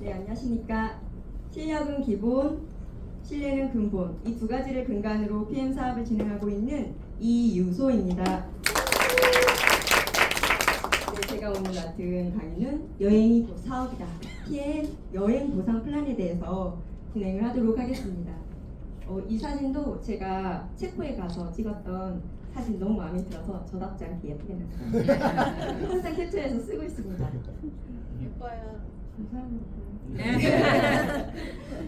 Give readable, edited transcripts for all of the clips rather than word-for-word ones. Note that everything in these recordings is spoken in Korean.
네, 안녕하십니까. 실력은 기본, 신뢰는 근본, 이 두 가지를 근간으로 PM 사업을 진행하고 있는 이유소입니다. 네, 제가 오늘 맡은 강의는 여행이 곧 사업이다. PM 여행 보상 플랜에 대해서 진행을 하도록 하겠습니다. 이 사진도 제가 체코에 가서 찍었던 사진 너무 마음에 들어서 저답지 않게 예쁘게 났어요. 항상 캡처해서 쓰고 있습니다. 예뻐요. 감사합니다.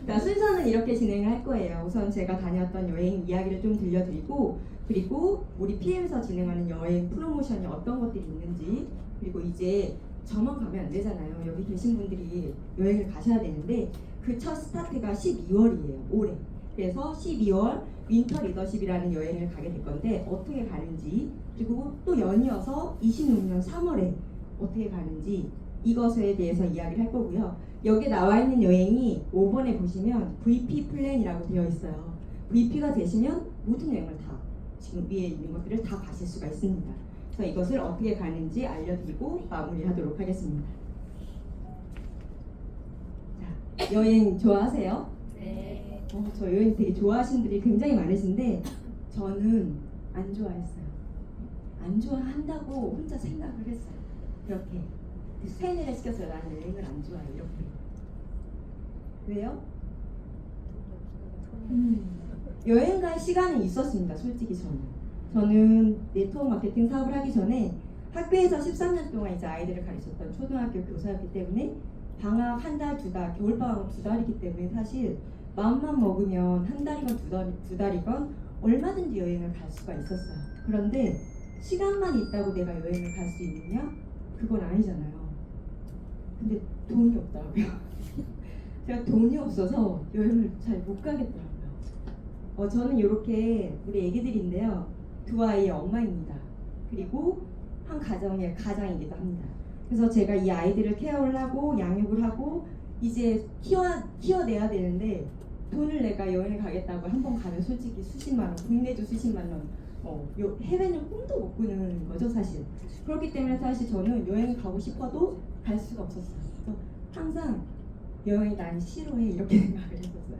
자, 순서는 이렇게 진행을 할 거예요. 우선 제가 다녔던 여행 이야기를 좀 들려드리고, 그리고 우리 PM에서 진행하는 여행 프로모션이 어떤 것들이 있는지, 그리고 이제 저만 가면 안 되잖아요. 여기 계신 분들이 여행을 가셔야 되는데 그 첫 스타트가 12월이에요. 올해. 그래서 12월 윈터 리더십이라는 여행을 가게 될 건데 어떻게 가는지, 그리고 또 연이어서 26년 3월에 어떻게 가는지 이것에 대해서 이야기를 할 거고요. 여기 나와 있는 여행이 5번에 보시면 VP 플랜이라고 되어 있어요. VP가 되시면 모든 여행을 다 지금 위에 있는 것들을 다 가실 수가 있습니다. 그래서 이것을 어떻게 가는지 알려드리고 마무리하도록 하겠습니다. 자, 여행 좋아하세요? 네. 저 여행 되게 좋아하시는 분들이 굉장히 많으신데 저는 안 좋아했어요. 안 좋아한다고 혼자 생각을 했어요. 이렇게 세뇌를 시켰어요. 나는 여행을 안 좋아해. 이렇게. 왜요? 여행 갈 시간은 있었습니다. 솔직히 저는 네트워크 마케팅 사업을 하기 전에 학교에서 13년 동안 이제 아이들을 가르쳤던 초등학교 교사였기 때문에 방학 한 달, 두 달, 겨울방학 두 달이기 때문에 사실 마음만 먹으면 한 달이건 두 달이건 얼마든지 여행을 갈 수가 있었어요. 그런데 시간만 있다고 내가 여행을 갈 수 있느냐? 그건 아니잖아요. 근데 돈이 없더라고요. 제가 돈이 없어서 여행을 잘 못 가겠더라고요. 저는 이렇게 우리 애기들인데요. 두 아이의 엄마입니다. 그리고 한 가정의 가장이기도 합니다. 그래서 제가 이 아이들을 케어를 하고 양육을 하고 이제 키워내야 되는데 돈을 내가 여행을 가겠다고 한 번 가면 솔직히 수십만 원, 국내도 수십만 원, 해외는 꿈도 못 꾸는 거죠 사실. 그렇기 때문에 사실 저는 여행을 가고 싶어도 갈 수가 없었어요. 그래서 항상 여행이 난 싫어해 이렇게 생각을 했었어요.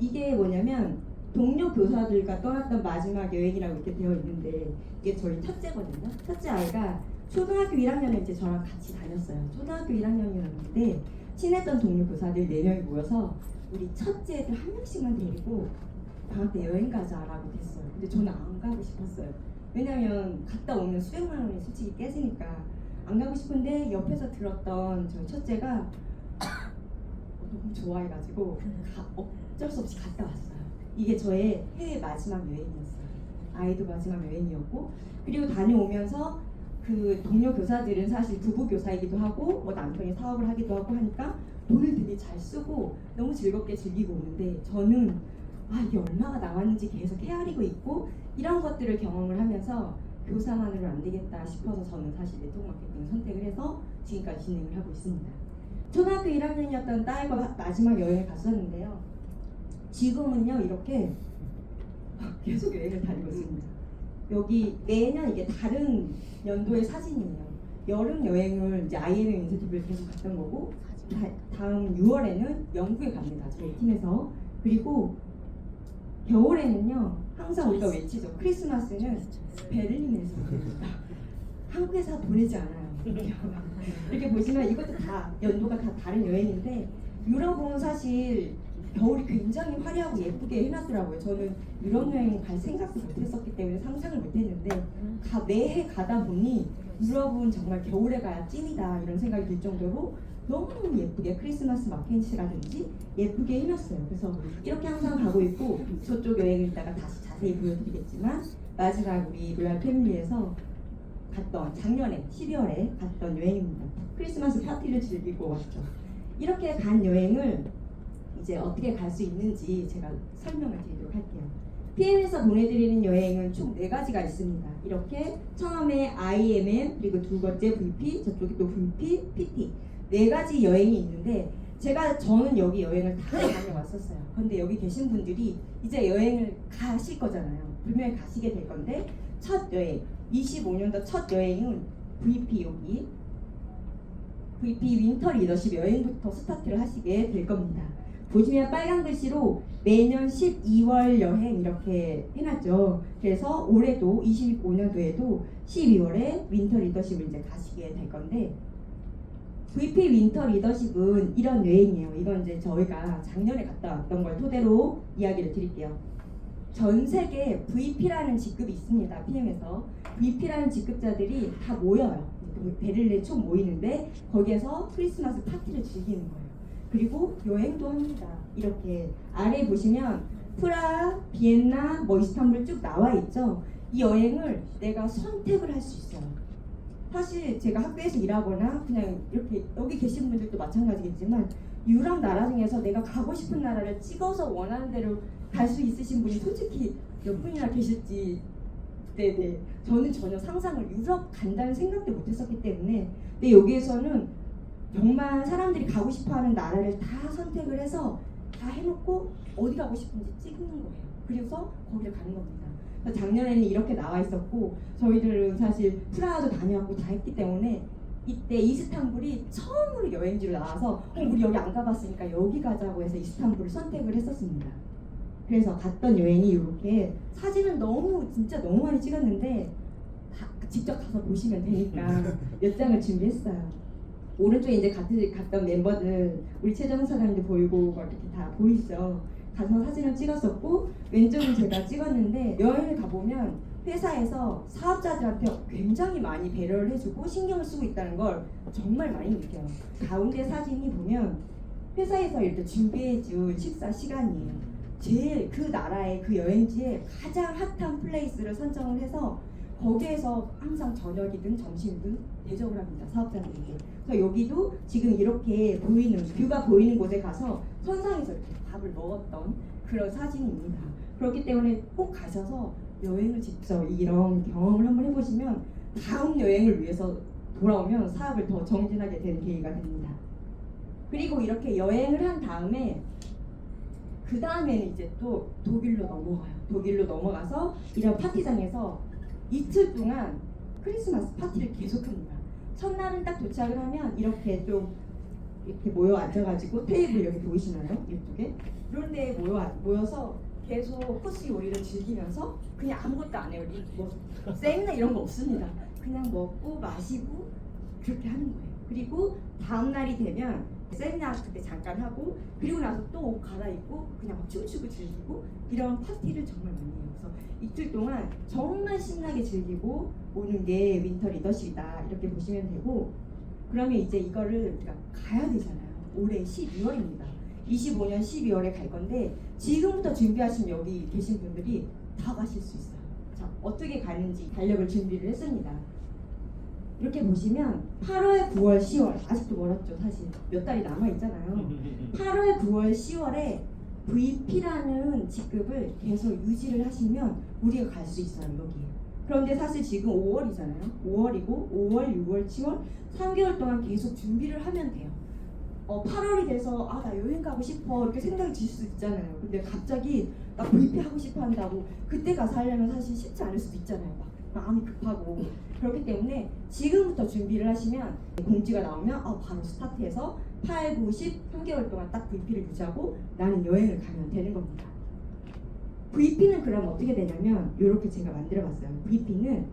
이게 뭐냐면 동료 교사들과 떠났던 마지막 여행이라고 이렇게 되어 있는데 이게 저희 첫째거든요. 첫째 아이가 초등학교 1학년에 이제 저랑 같이 다녔어요. 초등학교 1학년이었는데 친했던 동료 교사들 4명이 모여서 우리 첫째 애들 한 명씩만 데리고 방학 때 여행 가자라고 됐어요. 근데 저는 안 가고 싶었어요. 왜냐면 갔다 오면 수백만 원이 솔직히 깨지니까 안 가고 싶은데 옆에서 들었던 저희 첫째가 너무 좋아해가지고 어쩔 수 없이 갔다 왔어요. 이게 저의 해외 마지막 여행이었어요. 아이도 마지막 여행이었고, 그리고 다녀오면서 그 동료 교사들은 사실 부부 교사이기도 하고 남편이 사업을 하기도 하고 하니까 돈을 되게 잘 쓰고 너무 즐겁게 즐기고 오는데 저는 이게 얼마가 나왔는지 계속 헤아리고 있고 이런 것들을 경험을 하면서 교사만으로 안 되겠다 싶어서 저는 사실 네트워크 마케팅을 선택을 해서 지금까지 진행을 하고 있습니다. 초등학교 1학년이었던 딸과 마지막 여행을 갔었는데요. 지금은요 이렇게 계속 여행을 다니고 있습니다. 여기 매년 이게 다른 연도의 사진이에요. 여름 여행을 이제 IMM 인센티브를 계속 갔던 거고 다음 6월에는 영국에 갑니다. 저희 팀에서. 그리고 겨울에는요 항상 우리가 외치죠. 크리스마스는 베를린에서 보냅니다. 한국에서 보내지 않아요. 이렇게 보시면 이것도 다 연도가 다 다른 여행인데 유럽은 사실 겨울이 굉장히 화려하고 예쁘게 해놨더라고요. 저는 유럽 여행 갈 생각도 못했었기 때문에 상상을 못했는데 매해 가다 보니 유럽은 정말 겨울에 가야 찐이다 이런 생각이 들 정도로 너무너무 예쁘게 크리스마스 마켓이라든지 예쁘게 해놨어요. 그래서 이렇게 항상 가고 있고 저쪽 여행을 이따가 다시 자세히 보여드리겠지만 마지막 우리 로얄 패밀리에서 갔던 작년에 12월에 갔던 여행입니다. 크리스마스 파티를 즐기고 왔죠. 이렇게 간 여행을 이제 어떻게 갈 수 있는지 제가 설명을 드리도록 할게요. PM에서 보내드리는 여행은 총 4가지가 있습니다. 이렇게 처음에 IMM 그리고 두 번째 VP, 저쪽이 또 VP, PT 4가지 여행이 있는데 저는 여기 여행을 다 다녀왔었어요. 그런데 여기 계신 분들이 이제 여행을 가실 거잖아요. 분명히 가시게 될 건데 첫 여행 25년도 첫 여행은 VP 여기 VP 윈터 리더십 여행부터 스타트를 하시게 될 겁니다. 보시면 빨간 글씨로 매년 12월 여행 이렇게 해놨죠. 그래서 올해도 25년도에도 12월에 윈터 리더십을 이제 가시게 될 건데, VP 윈터 리더십은 이런 여행이에요. 이건 이제 저희가 작년에 갔다 왔던 걸 토대로 이야기를 드릴게요. 전 세계 VP라는 직급이 있습니다. PM에서 VP라는 직급자들이 다 모여요. 베를린에 총 모이는데 거기에서 크리스마스 파티를 즐기는 거예요. 그리고 여행도 합니다. 이렇게 아래 보시면 프라하, 비엔나, 뭐 이스탄불 쭉 나와 있죠. 이 여행을 내가 선택을 할 수 있어요. 사실 제가 학교에서 일하거나 그냥 이렇게 여기 계신 분들도 마찬가지겠지만 유럽 나라 중에서 내가 가고 싶은 나라를 찍어서 원하는 대로 갈 수 있으신 분이 솔직히 몇 분이나 계실지, 네네, 저는 전혀 상상을 유럽 간다는 생각도 못했었기 때문에, 근데 여기에서는 정말 사람들이 가고 싶어하는 나라를 다 선택을 해서 다 해놓고 어디 가고 싶은지 찍는 거예요. 그래서 거기를 가는 겁니다. 작년에는 이렇게 나와 있었고, 저희들은 사실 프라하도 다녀왔고 다 했기 때문에 이때 이스탄불이 처음으로 여행지로 나와서 우리 여기 안 가봤으니까 여기 가자고 해서 이스탄불을 선택을 했었습니다. 그래서 갔던 여행이 이렇게, 사진은 진짜 너무 많이 찍었는데 직접 가서 보시면 되니까 몇 장을 준비했어요. 오른쪽에 이제 같이 갔던 멤버들, 우리 최정 사장님도 보이고 막 이렇게 다 보이죠. 가서 사진을 찍었었고, 왼쪽은 제가 찍었는데, 여행을 가보면 회사에서 사업자들한테 굉장히 많이 배려를 해주고 신경을 쓰고 있다는 걸 정말 많이 느껴요. 가운데 사진이 보면 회사에서 이렇게 준비해준 식사 시간이에요. 제일 그 나라의 그 여행지에 가장 핫한 플레이스를 선정을 해서 거기에서 항상 저녁이든 점심이든 대접을 합니다, 사업자들에게. 그래서 여기도 지금 이렇게 보이는 뷰가 보이는 곳에 가서 선상에서 이렇게 밥을 먹었던 그런 사진입니다. 그렇기 때문에 꼭 가셔서 여행을 직접 이런 경험을 한번 해보시면 다음 여행을 위해서 돌아오면 사업을 더 정진하게 되는 계기가 됩니다. 그리고 이렇게 여행을 한 다음에 그 다음에는 이제 또 독일로 넘어가요. 독일로 넘어가서 이런 파티장에서 이틀 동안 크리스마스 파티를 계속합니다. 첫날은 딱 도착을 하면 이렇게 좀 이렇게 모여 앉아가지고 테이블 여기 보이시나요? 이쪽에 이런 데에 모여서 계속 코스 요리를 즐기면서 그냥 아무것도 안 해요. 뭐 세미나 이런 거 없습니다. 그냥 먹고 마시고 그렇게 하는 거예요. 그리고 다음 날이 되면 세미나 그때 잠깐 하고, 그리고 나서 또 옷 갈아입고 그냥 막 춤추고 즐기고 이런 파티를 정말 많이 해요. 그래서 이틀 동안 정말 신나게 즐기고 오는 게 윈터 리더십이다, 이렇게 보시면 되고, 그러면 이제 이거를 우리가 가야 되잖아요. 올해 12월입니다. 25년 12월에 갈 건데 지금부터 준비하시면 여기 계신 분들이 다 가실 수 있어요. 자, 어떻게 가는지 달력을 준비를 했습니다. 이렇게 보시면 8월, 9월, 10월 아직도 멀었죠. 사실 몇 달이 남아 있잖아요. 8월, 9월, 10월에 VP라는 직급을 계속 유지를 하시면 우리가 갈 수 있어요, 여기에. 그런데 사실 지금 5월이잖아요. 5월이고 5월, 6월, 7월 3개월 동안 계속 준비를 하면 돼요. 8월이 돼서 나 여행 가고 싶어 이렇게 생각이 들 수 있잖아요. 근데 갑자기 나 VP 하고 싶어 한다고 그때 가서 하려면 사실 쉽지 않을 수도 있잖아요. 막 마음이 급하고. 그렇기 때문에 지금부터 준비를 하시면 공지가 나오면 바로 스타트해서 8, 9, 10, 3개월 동안 딱 VP를 유지하고 나는 여행을 가면 되는 겁니다. VP는 그럼 어떻게 되냐면 이렇게 제가 만들어봤어요. VP는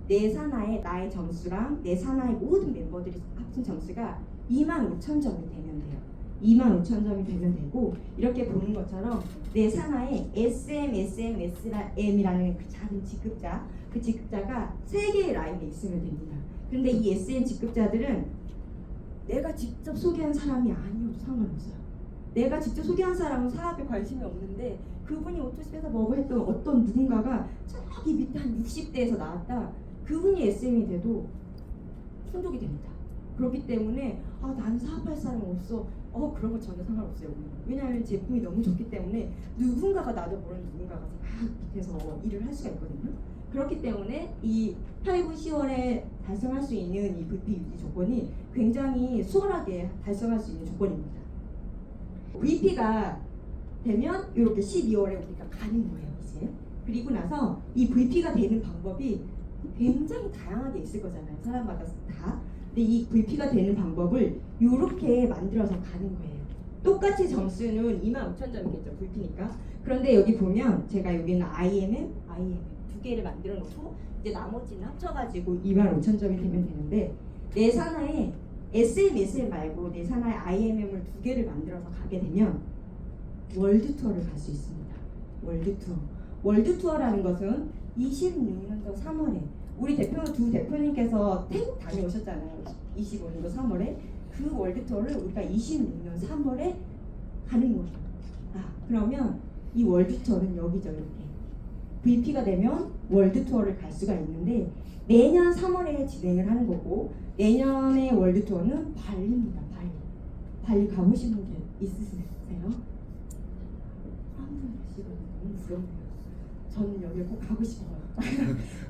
내 산하의 나의 점수랑 내 산하의 모든 멤버들이 합친 점수가 25,000점이 되면 돼요. 25,000점이 되면 되고, 이렇게 보는 것처럼 내 산하에 SM, SM, SM이라는 그 작은 직급자, 그 직급자가 3개의 라인에 있으면 됩니다. 그런데 이 SM 직급자들은 내가 직접 소개한 사람이 아니어도 상관없어요. 내가 직접 소개한 사람은 사업에 관심이 없는데 그분이 오토십에서 뭐고 했던 어떤 누군가가 저기 밑에 한 60대에서 나왔다, 그분이 SM이 돼도 충족이 됩니다. 그렇기 때문에 나는 사업할 사람 없어, 그런 거 전혀 상관없어요. 왜냐하면 제품이 너무 좋기 때문에 누군가가, 나도 모르는 누군가가 막 밑에서 일을 할 수가 있거든요. 그렇기 때문에 이 8, 9, 10월에 달성할 수 있는 이 VP 유지 조건이 굉장히 수월하게 달성할 수 있는 조건입니다. VP가 되면 이렇게 12월에 우리가 가는 거예요, 이제. 그리고 나서 이 VP가 되는 방법이 굉장히 다양하게 있을 거잖아요, 사람마다 다. 근데 이 VP가 되는 방법을 이렇게 만들어서 가는 거예요. 똑같이 점수는 25,000점이겠죠, VP니까. 그런데 여기 보면 제가 여기는 IMM 두 개를 만들어 놓고 이제 나머지는 합쳐가지고 25,000점이 되면 되는데 내 산하에 SM 말고 내 산하에 IMM을 두 개를 만들어서 가게 되면 월드 투어를 갈 수 있습니다. 월드 투어. 월드 투어라는 것은 26년도 3월에 우리 두 대표님께서 태국 다녀오셨잖아요. 25년도 3월에 그 월드 투어를 우리가 26년 3월에 가는 거예요. 그러면 이 월드 투어는 여기죠, 이렇게. VP가 되면 월드 투어를 갈 수가 있는데 매년 3월에 진행을 하는 거고 내년의 월드 투어는 발리입니다. 발리 가보신 분 있으세요? 한분 계시거든요. 너무 부럽네요. 저는 여기 꼭 가고 싶어요.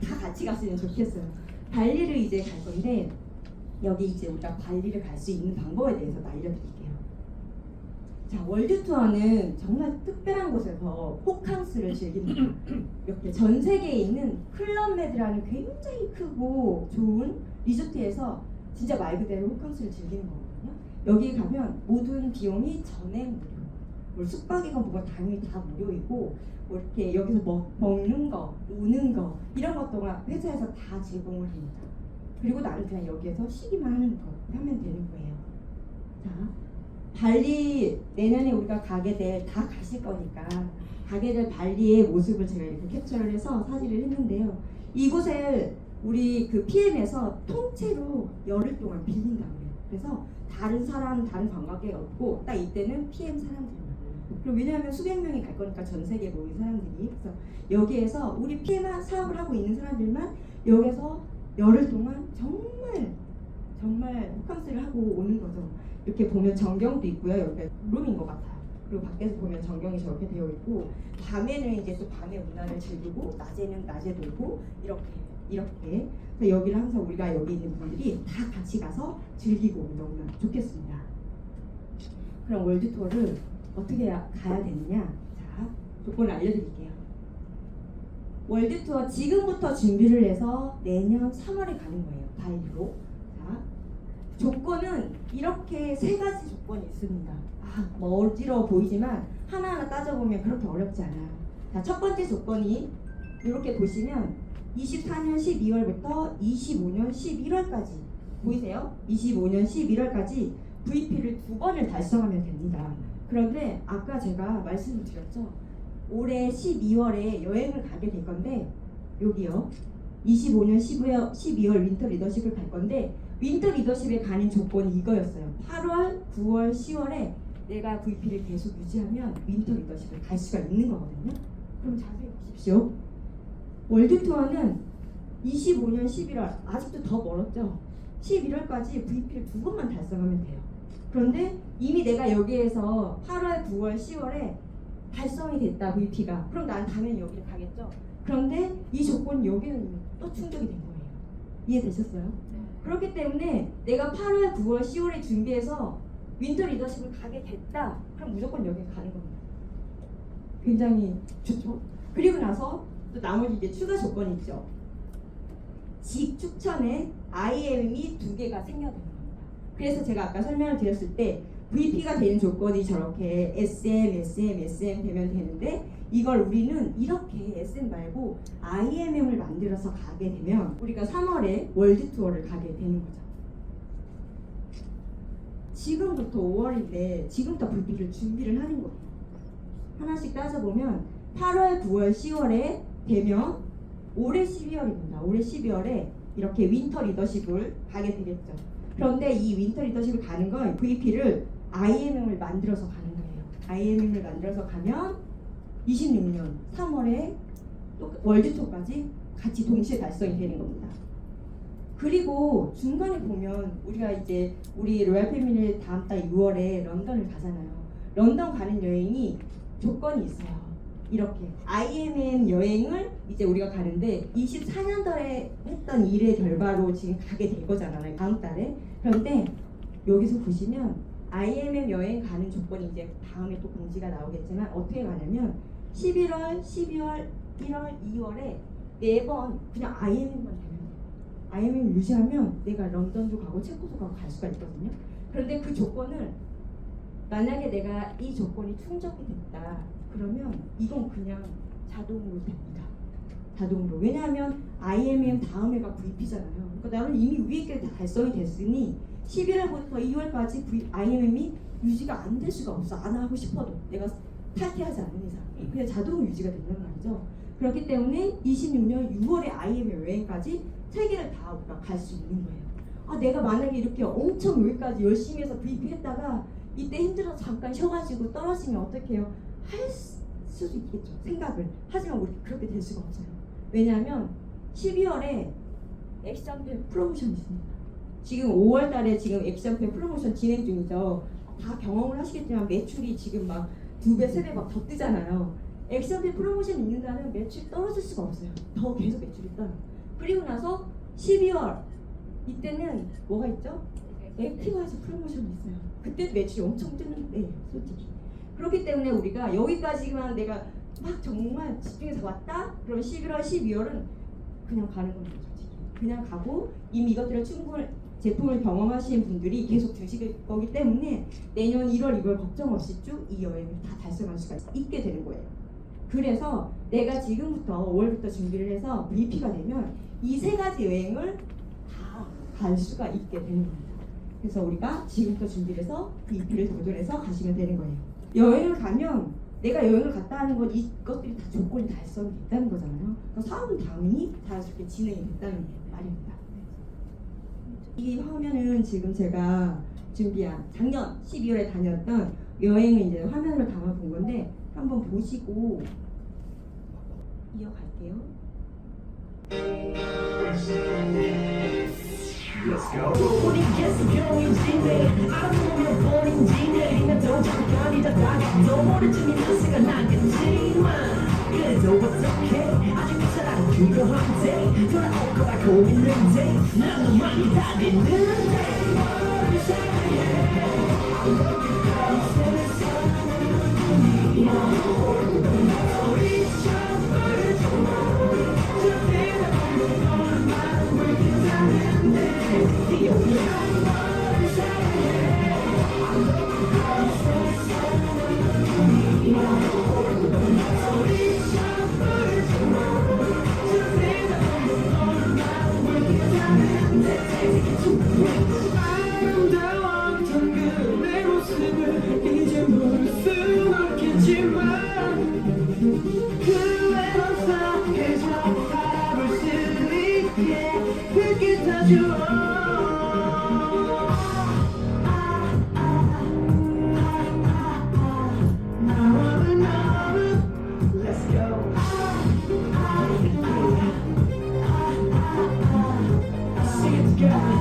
다 같이 갔으면 좋겠어요. 발리를 이제 갈 건데 여기 이제 우리가 발리를 갈 수 있는 방법에 대해서 알려드릴게요. 자, 월드 투어는 정말 특별한 곳에서 호캉스를 즐깁니다. 이렇게 전 세계에 있는 클럽메드라는 굉장히 크고 좋은 리조트에서 진짜 말 그대로 호캉스를 즐기는 거거든요. 여기 가면 모든 비용이 전액 무료. 뭐 숙박이건 뭐가 당연히 다 무료이고 뭐 이렇게 여기서 먹는 거, 노는 거 이런 것 동안 회사에서 다 제공을 합니다. 그리고 나는 그냥 여기에서 쉬기만 하면 되는 거예요. 자, 발리 내년에 우리가 다 가실 거니까 가게 될 발리의 모습을 제가 이렇게 캡처를 해서 사진을 했는데요. 이곳을 우리 그 PM에서 통째로 열흘 동안 빌린다고 해요. 그래서 다른 관광객이 없고 딱 이때는 PM 사람들만. 그리고 왜냐하면 수백 명이 갈 거니까 전 세계에 모인 사람들이. 그래서 여기에서 우리 PM 사업을 하고 있는 사람들만 여기서 열흘 동안 정말 호캉스를 하고 오는 거죠. 이렇게 보면 전경도 있고요. 여기가 룸인 것 같아요. 그리고 밖에서 보면 전경이 저렇게 되어 있고 밤에는 이제 또 밤의 문화를 즐기고 낮에는 낮에 놀고 이렇게. 그래서 여기를 항상 우리가 여기 있는 분들이 다 같이 가서 즐기고 오면 너무나 좋겠습니다. 그럼 월드 투어를 어떻게 가야 되느냐? 자, 조건을 알려드릴게요. 월드 투어 지금부터 준비를 해서 내년 3월에 가는 거예요. 발리로. 자, 조건은 이렇게 3가지 조건이 있습니다. 뭐 어지러워 보이지만 하나하나 따져보면 그렇게 어렵지 않아요. 자, 첫 번째 조건이 이렇게 보시면 24년 12월부터 25년 11월까지 보이세요? 25년 11월까지 VP를 2번을 달성하면 됩니다. 그런데 아까 제가 말씀을 드렸죠. 올해 12월에 여행을 가게 될 건데 여기요. 25년 12월 윈터 리더십을 갈 건데 윈터 리더십에 가는 조건이 이거였어요. 8월, 9월, 10월에 내가 VP를 계속 유지하면 윈터 리더십을 갈 수가 있는 거거든요. 그럼 자세히 보십시오. 월드 투어는 25년 11월 아직도 더 멀었죠. 11월까지 VP를 2번만 달성하면 돼요. 그런데 이미 내가 여기에서 8월, 9월, 10월에 달성이 됐다 VP가. 그럼 난 당연히 여기를 가겠죠. 그런데 이 조건 여기는 또 충족이 된 거예요. 이해되셨어요? 그렇기 때문에 내가 8월, 9월, 10월에 준비해서 윈터 리더십을 가게 됐다. 그럼 무조건 여기 가는 겁니다. 굉장히 좋죠. 그리고 나서 또 나머지 이제 추가 조건이 있죠. 직 추천에 IM이 2개가 생겨야 되는 겁니다. 그래서 제가 아까 설명을 드렸을 때 VP가 되는 조건이 저렇게 SM 되면 되는데 이걸 우리는 이렇게 SM 말고 IMM을 만들어서 가게 되면 우리가 3월에 월드 투어를 가게 되는 거죠. 지금부터 5월인데 지금부터 VP를 준비를 하는 거예요. 하나씩 따져보면 8월, 9월, 10월에 되면 올해 12월입니다. 올해 12월에 이렇게 윈터 리더십을 가게 되겠죠. 그런데 이 윈터 리더십을 가는 건 VP를 IMM을 만들어서 가는 거예요. IMM을 만들어서 가면 26년 3월에 또 월드 투어까지 같이 동시에 달성이 되는 겁니다. 그리고 중간에 보면 우리가 이제 우리 로얄 패밀리 다음 달 6월에 런던을 가잖아요. 런던 가는 여행이 조건이 있어요. 이렇게 IMM 여행을 이제 우리가 가는데 24년도에 했던 일의 결과로 지금 가게 될 거잖아요. 다음 달에. 그런데 여기서 보시면 IMM 여행 가는 조건이 이제 다음에 또 공지가 나오겠지만 어떻게 가냐면 11월, 12월, 1월, 2월에 4번 그냥 IMM만 되면 돼요. IMM 유지하면 내가 런던도 가고 체코도 가고 갈 수가 있거든요. 그런데 그 조건을 만약에 내가 이 조건이 충족이 됐다 그러면 이건 그냥 자동으로 됩니다. 자동으로. 왜냐하면 IMM 다음 해가 VP잖아요. 그러니까 나는 이미 위에 게 다 달성이 됐으니 11월부터 2월까지 IMM이 유지가 안 될 수가 없어. 안 하고 싶어도 내가 탈퇴하지 않는 이상 그냥 자동으로 유지가 된다는 말이죠. 그렇기 때문에 26년 6월에 IMM 여행까지 3개를 다 우리가 갈 수 있는 거예요. 아 내가 만약에 이렇게 엄청 여기까지 열심히 해서 VP 했다가 이때 힘들어서 잠깐 쉬어가지고 떨어지면 어떻게 해요? 할 수도 있겠죠. 생각을. 하지만 우리 그렇게 될 수가 없어요. 왜냐하면 12월에 액션팬 프로모션이 있습니다. 지금 5월달에 지금 액션팬 프로모션 진행 중이죠. 다 경험을 하시겠지만 매출이 지금 막 2배, 3배 막 더 뜨잖아요. 액션팬 프로모션이 있는다는 매출이 떨어질 수가 없어요. 더 계속 매출이 떠요. 그리고 나서 12월 이때는 뭐가 있죠? 액티브하이즈 프로모션이 있어요. 그때 매출이 엄청 뜨는데 솔직히 그렇기 때문에 우리가 여기까지만 내가 막 정말 집중해서 왔다? 그럼 11월, 12월은 그냥 가는 겁니다. 솔직히 그냥 가고 이미 이것들을 충분히 제품을 경험하신 분들이 계속 드실 거기 때문에 내년 1월, 2월 걱정 없이 쭉 이 여행을 다 달성할 수가 있게 되는 거예요. 그래서 내가 지금부터 5월부터 준비를 해서 VP가 되면 이 3가지 여행을 다 갈 수가 있게 되는 겁니다. 그래서 우리가 지금부터 준비를 해서 VP를 도전해서 가시면 되는 거예요. 여행을 가면 내가 여행을 갔다 하는 건 이것들이 다 조건이 달성이 됐다는 거잖아요. 그러니까 사업은 당연히 자연스럽게 진행이 됐다는 말입니다. 이 화면은 지금 제가 준비한 작년 12월에 다녔던 여행을 이제 화면으로 담아 본 건데 한번 보시고 이어갈게요. Let's go. 우리 계속 경유지네 알아보면 버린지네 인간도 잠깐이다 다가도 모르지니 나스가 나겠지만 그래도 어떡해 아직 사랑 그거 한데 돌아올 거라 고민인데 난 너만이 달리는데 아름다웠던 그내 모습을 이제 모를 순 없겠지만 그 외로운 상태에서 바라볼 수 있게 그게 다 좋아. Let's go. Sing it together.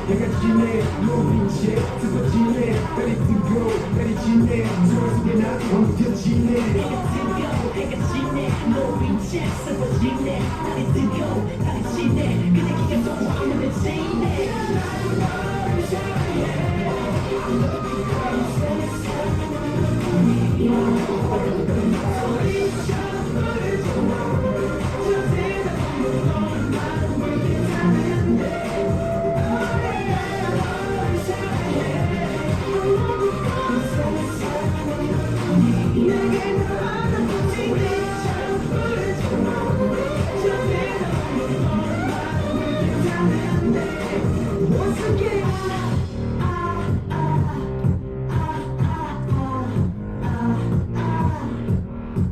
내가 지내 모든 채 뜨거지네 Ready to go ready 지내 서로 속에 나 엉켜지네 내가 지내 모든 채 뜨거지네 Ready to go ready 지내 그대 기가 또 화면에 지네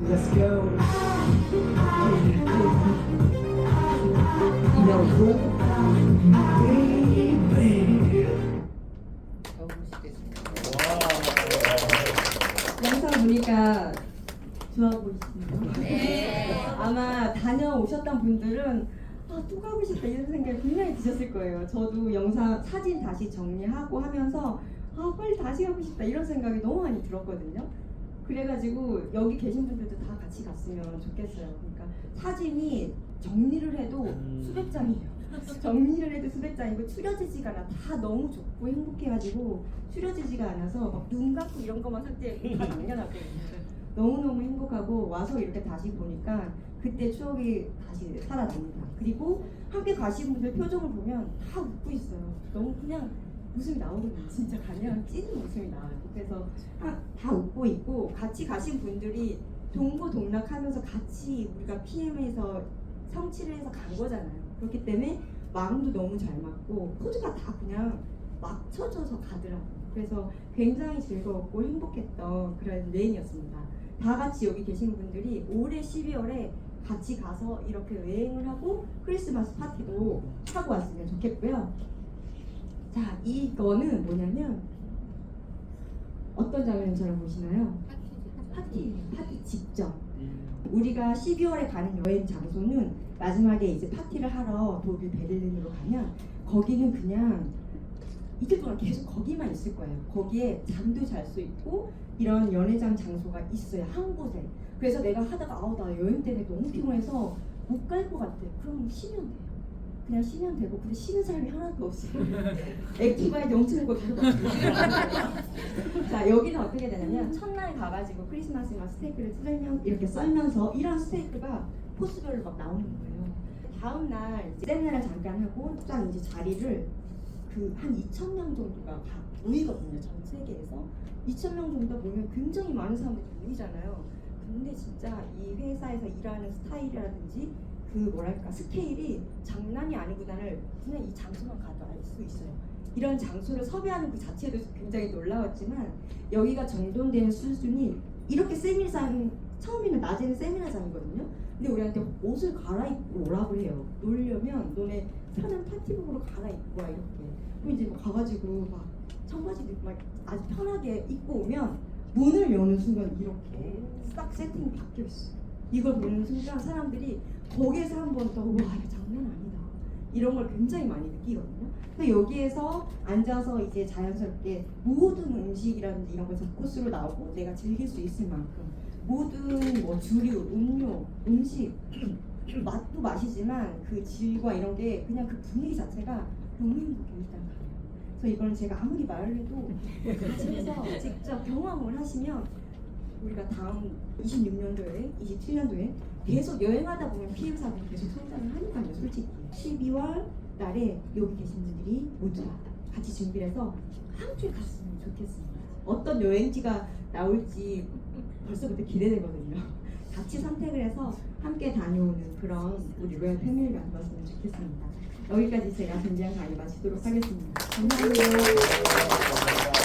Let's go. No room, baby. 영상 보니까 좋아 보이시네요. 네. 아마 다녀오셨던 분들은 또 가고 싶다 이런 생각이 분명히 드셨을 거예요. 저도 영상 사진 다시 정리하고 하면서 빨리 다시 가고 싶다 이런 생각이 너무 많이 들었거든요. 그래가지고 여기 계신 분들도 다 같이 갔으면 좋겠어요. 그러니까 사진이 정리를 해도 수백 장이에요. 정리를 해도 수백 장이고 추려지지가 않아. 다 너무 좋고 행복해가지고 추려지지가 않아서 막 눈 감고 이런 것만 상태 다 남겨놨거든요. 너무너무 행복하고 와서 이렇게 다시 보니까 그때 추억이 다시 살아납니다. 그리고 함께 가신 분들 표정을 보면 다 웃고 있어요. 너무 그냥 웃음이 나오거든요. 진짜 가면 찌는 웃음이 나와요. 그래서 다 웃고 있고 같이 가신 분들이 동고동락하면서 같이 우리가 PM에서 성취를 해서 간 거잖아요. 그렇기 때문에 마음도 너무 잘 맞고 코드가 다 그냥 맞춰져서 가더라고요. 그래서 굉장히 즐거웠고 행복했던 그런 여행이었습니다. 다 같이 여기 계신 분들이 올해 12월에 같이 가서 이렇게 여행을 하고 크리스마스 파티도 하고 왔으면 좋겠고요. 자, 이거는 뭐냐면 어떤 장면처럼 보시나요? 파티 직접. 우리가 12월에 가는 여행 장소는 마지막에 이제 파티를 하러 독일 베를린으로 가면 거기는 그냥 이틀 동안 계속 거기만 있을 거예요. 거기에 잠도 잘 수 있고 이런 연회장 장소가 있어요. 한 곳에. 그래서 내가 하다가 나 여행 때문에 너무 피곤해서 못 갈 것 같아. 그럼 쉬면 돼요. 그냥 쉬면 되고 근데 쉬는 사람이 하나도 없어요. 액티바에 넘치는 거 계속 자, 여기는 어떻게 되냐면 첫날 가가지고 크리스마스나 스테이크를 이렇게 썰면서 이런 스테이크가 코스별로 막 나오는 거예요. 다음날 세미나를 잠깐 하고 딱 이제 자리를 한 2,000명 정도가 다 모이거든요. 전 세계에서 2,000명 정도 모이면 굉장히 많은 사람들이 모이잖아요. 근데 진짜 이 회사에서 일하는 스타일이라든지 그 뭐랄까 스케일이 장난이 아니구나를 그냥 이 장소만 가도 알 수 있어요. 이런 장소를 섭외하는 그 자체도 굉장히 놀라웠지만 여기가 정돈되는 수준이 이렇게 세미나장 처음에는 낮에는 세미나장이거든요. 근데 우리한테 옷을 갈아입고 오라고 해요. 놀려면 너네 편한 파티복으로 갈아입고 와 이렇게. 그럼 이제 막 가가지고 막 청바지도 막 아주 편하게 입고 오면 문을 여는 순간 이렇게 싹 세팅이 바뀌어 있어요. 이걸 보는 순간 사람들이 거기에서 한 번 더 와 이거 장난 아니다 이런 걸 굉장히 많이 느끼거든요. 근데 여기에서 앉아서 이제 자연스럽게 모든 음식이라든지 이런 것을 코스로 나오고 내가 즐길 수 있을 만큼 모든 뭐 주류, 음료, 음식 맛도 맛이지만 그 질과 이런 게 그냥 그 분위기 자체가 너무 행복해 일단 가요. 그래서 이거는 제가 아무리 말을 해도 가셔서 직접 경험을 하시면 우리가 다음 26년도에 27년도에 계속 여행하다 보면 PM사도 계속 성장을 하니까요. 솔직히 12월 달에 여기 계신 분들이 모두 같이 준비를 해서 함께 갔으면 좋겠습니다. 어떤 여행지가 나올지 벌써부터 기대되거든요. 같이 선택을 해서 함께 다녀오는 그런 우리 로얄 패밀리가 되었으면 좋겠습니다. 여기까지 제가 준비한 강의 마치도록 하겠습니다. 감사합니다.